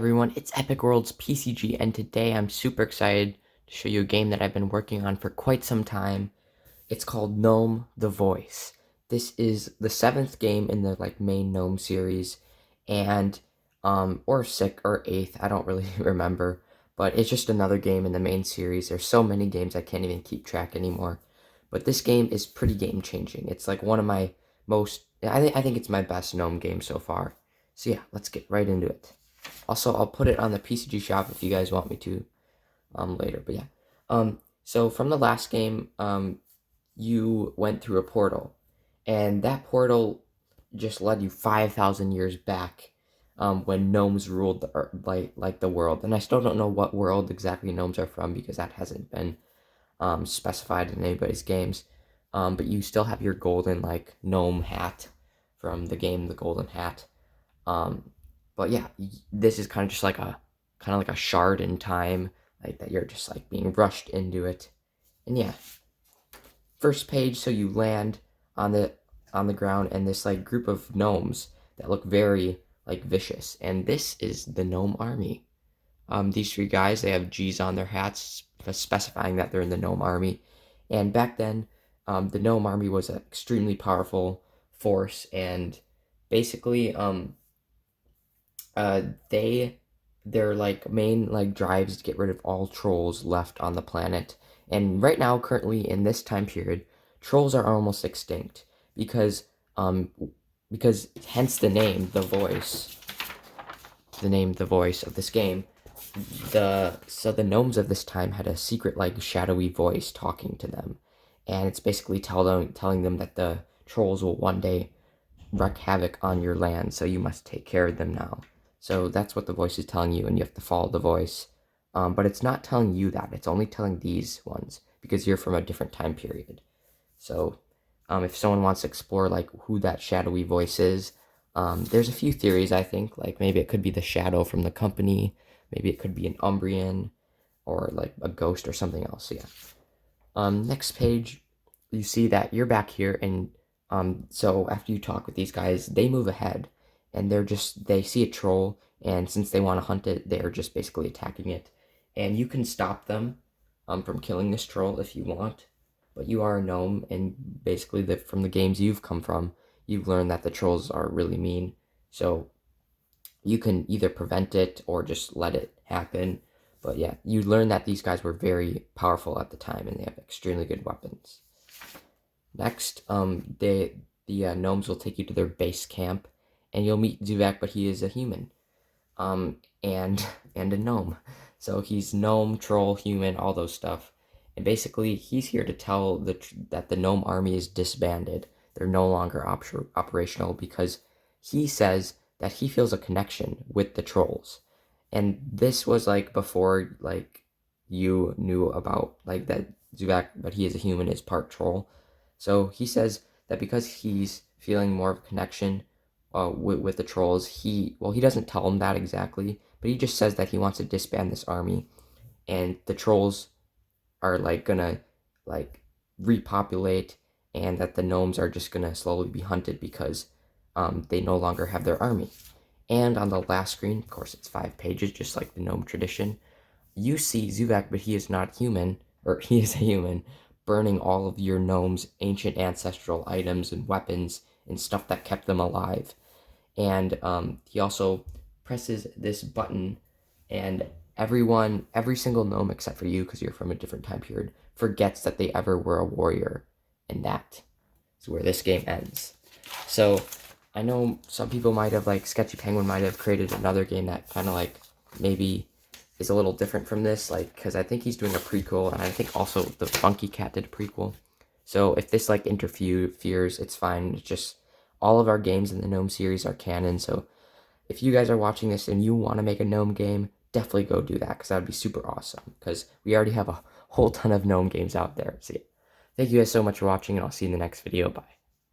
Everyone, it's Epic World's PCG, and today I'm super excited to show you a game that I've been working on for quite some time. It's called GNOME The Voice. This is the 7th game in the main GNOME series, and or 6th or 8th, I don't really remember, but it's just another game in the main series. There's so many games I can't even keep track anymore. But this game is pretty game changing. It's like one of my most I think it's my best GNOME game so far. So yeah, let's get right into it. Also, I'll put it on the PCG shop if you guys want me to later. But yeah. So from the last game, you went through a portal, and that portal just led you 5,000 years back, when gnomes ruled the world. And I still don't know what world exactly gnomes are from because that hasn't been specified in anybody's games. But you still have your golden gnome hat from the game, the Golden Hat. But yeah, this is kind of like a shard in time, like that you're just being rushed into it. And yeah, first page, so you land on the ground, and this group of gnomes that look very vicious, and this is the gnome army. These three guys, they have G's on their hats, specifying that they're in the gnome army. And back then, the gnome army was an extremely powerful force, and basically, their main drives to get rid of all trolls left on the planet. And right now, currently in this time period, trolls are almost extinct because hence the name, the voice of this game. The gnomes of this time had a secret shadowy voice talking to them, and it's basically telling them that the trolls will one day wreak havoc on your land, so you must take care of them now. So that's what the voice is telling you, and you have to follow the voice. But it's not telling you that. It's only telling these ones, because you're from a different time period. So if someone wants to explore who that shadowy voice is, there's a few theories, I think. Maybe it could be the shadow from the company. Maybe it could be an Umbrian, or a ghost or something else. So yeah. Next page, you see that you're back here, and so after you talk with these guys, they move ahead, and they see a troll, and since they want to hunt it, they're just basically attacking it. And you can stop them from killing this troll if you want, but you are a gnome, and basically from the games you've come from, you've learned that the trolls are really mean, so you can either prevent it or just let it happen. But yeah, you learn that these guys were very powerful at the time, and they have extremely good weapons. Next, the gnomes will take you to their base camp, and you'll meet Zuvak, but he is a human, and a gnome. So he's gnome, troll, human, all those stuff. And basically, he's here to tell that the gnome army is disbanded. They're no longer operational because he says that he feels a connection with the trolls. And this was before you knew about that Zuvak, but he is a human, is part troll. So he says that because he's feeling more of a connection with the trolls, he doesn't tell them that exactly, but he just says that he wants to disband this army, and the trolls are gonna repopulate, and that the gnomes are just gonna slowly be hunted because they no longer have their army. And on the last screen, of course, it's 5 pages, just like the gnome tradition. You see Zuvak, but he is not human, or he is a human, burning all of your gnomes' ancient ancestral items and weapons and stuff that kept them alive. And he also presses this button, and every single gnome except for you, because you're from a different time period, forgets that they ever were a warrior, and that is where this game ends. So I know some people might have, Sketchy Penguin might have created another game that kind of maybe is a little different from this, because I think he's doing a prequel, and I think also the Funky Cat did a prequel. So if this interferes, it's fine. It's just all of our games in the GNOME series are canon. So if you guys are watching this and you want to make a GNOME game, definitely go do that, because that would be super awesome, because we already have a whole ton of GNOME games out there. So yeah. Thank you guys so much for watching, and I'll see you in the next video. Bye.